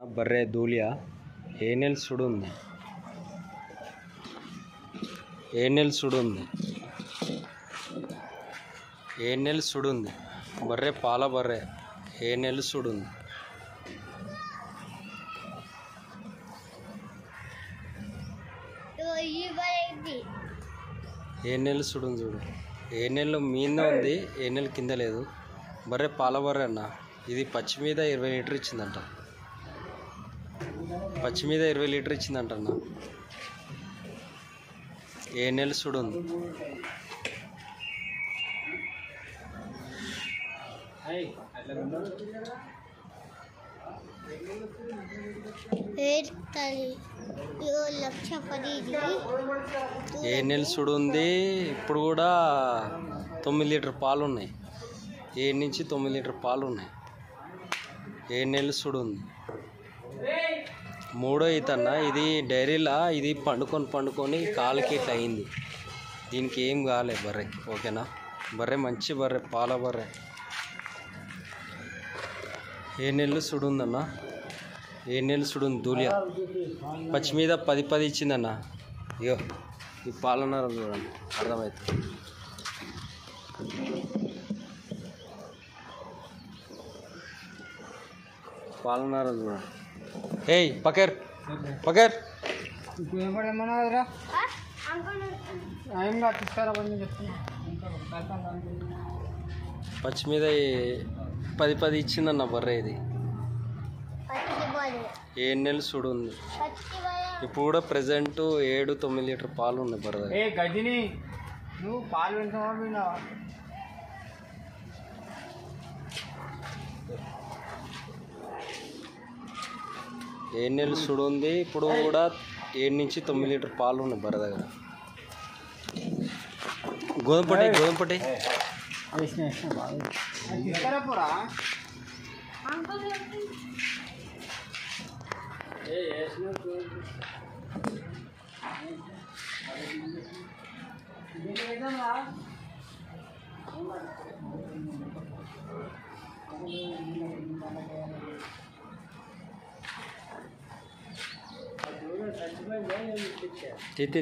బర్రె దూలియా ఏ నెల సుడుంది బర్రె పాల బర్రె ఏ నెల సుడుంది ఏ నెల సుడుంది చూడు ఏ నెల మీద ఉంది ఏ నెల కింద లేదు బర్రె పాల బర్రె అన్న ఇది పచ్చి మీద 20 లీటర్ ఇచ్చిందంట అన్న ఏ నెల సుడుంది ఏ నెల సుడుంది ఇప్పుడు కూడా 9 లీటర్ పాలు ఉన్నాయి 7 నుంచి 9 లీటర్ పాలు ఉన్నాయి ఏ నెల సుడుంది మూడో ఈతన్న ఇది డైరీలా ఇది పండుకొని కాలుకి ఇట్లా అయింది దీనికి ఏం కాలే బర్రెకి ఓకేనా బర్రె మంచి బర్రె పాల బర్రె ఏ నెలలు సుడుందన్న ఏ నెలలు సుడుంది దూలియా పచ్చి మీద 10 ఇచ్చిందన్న అయ్యో ఈ పాలన చూడండి అర్థమవుతుంది పాలన చూడండి ఏయ్ పకర్ పచ్చి మీద 10 ఇచ్చిందన్న బర్రె ఇది ఏ నెలలు సుడుంది ఇప్పుడు కూడా ప్రెసెంట్ 7-9 లీటర్ పాలు ఉన్నాయి బర్రె ఏ నెలలు సుడుంది ఇప్పుడు కూడా 7 నుంచి 9 లీటర్ పాలు ఉన్నాయి బర్రె దగ్గర గోధుమపట్టి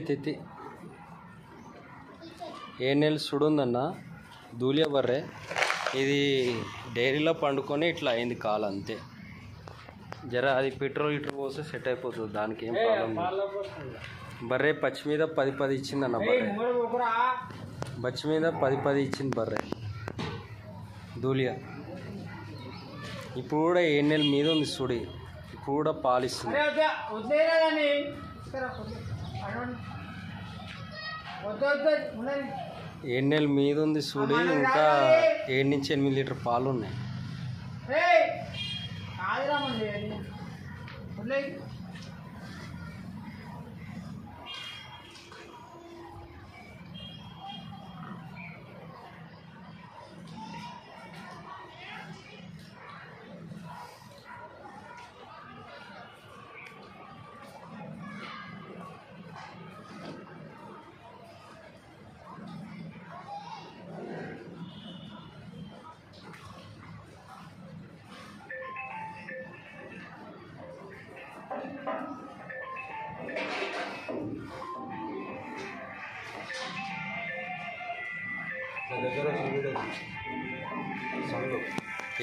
తిత్తి ఏ నెలలు సుడుందన్న దూలియా బర్రె ఇది డైరీలో పండుకొని ఇట్లా అయింది కాలు అంతే జర అది పెట్రోల్ లీటర్ పోస్తే సెట్ అయిపోతుంది దానికి ఏం ప్రాబ్లం బర్రె పచ్చి మీద 10 ఇచ్చిందన్న బర్రె పచ్చి మీద 10 ఇచ్చింది బర్రె దూలియా ఇప్పుడు కూడా 7 నెలల మీద ఉంది సుడి ఇప్పుడు కూడా పాలిస్తుంది ఏడు నెలల మీద ఉంది చూడి ఇంకా 7 నుంచి 8 లీటర్ పాలు ఉన్నాయి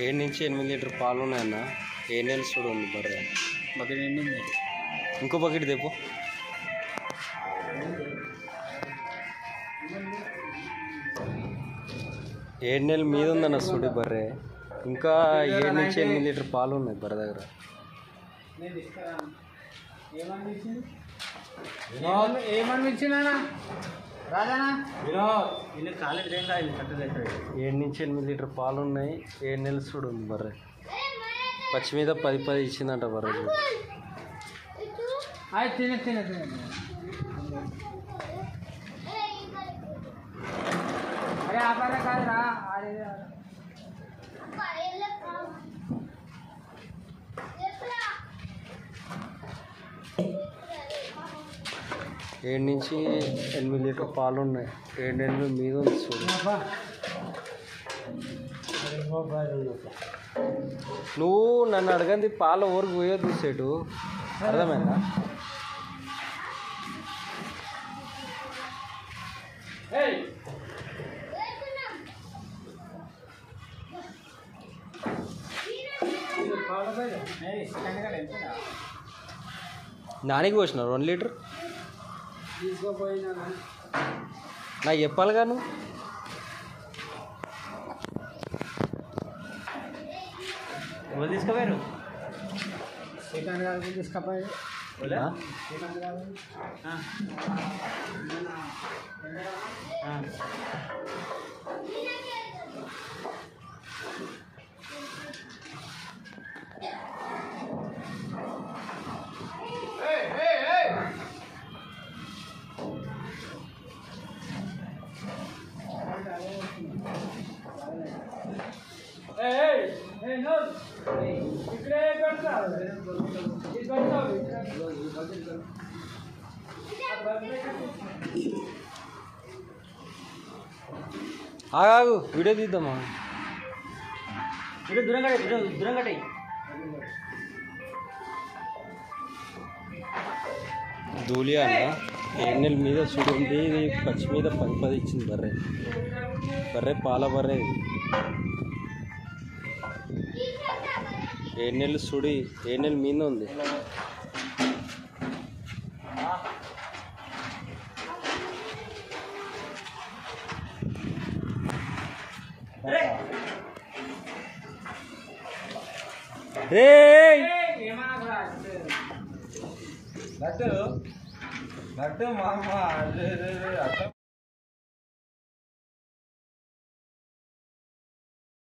ఏడు నుంచి 8 లీటర్ పాలు ఉన్నాయన్న ఏ నెల చూడు ఉంది బర్రె బకెట్ నిండింది ఇంకో బకెట్ తెప్పు ఏడు నెలల మీద ఉందన్న సుడి బర్రె ఇంకా 7 నుంచి 8 లీటర్ పాలు ఉన్నాయి బర్రె దగ్గర ఏడు నుంచి 8 లీటర్ పాలు ఉన్నాయి 7 నెలలు చూడు ఉంది బర్రె పచ్చి మీద 10 ఇచ్చిందంట బర్రె ఏడు నుంచి 8 లీటర్ పాలు ఉన్నాయి 7 నెలల మీద ఉంది చూడు నువ్వు నన్ను అడగంది పాల ఊరికి పోయొద్దు సెటు అర్థమైందా? నానికి పోసిన 2 లీటర్ నాకు చెప్పాలిగా నువ్వు. ఎవరు తీసుకుపోయారు? తీసుకుపోయారు. ఆగు వీడియో తీద్దామా? దూరం కట్టాయి. ధూళి అన్న ఎన్నెల మీద చూడండి. ఇది పచ్చి మీద 10 ఇచ్చింది బర్రె పాల బర్రె. ఎన్నెలు సుడి ఎన్నెల మీద ఉంది. లడ్డు మామ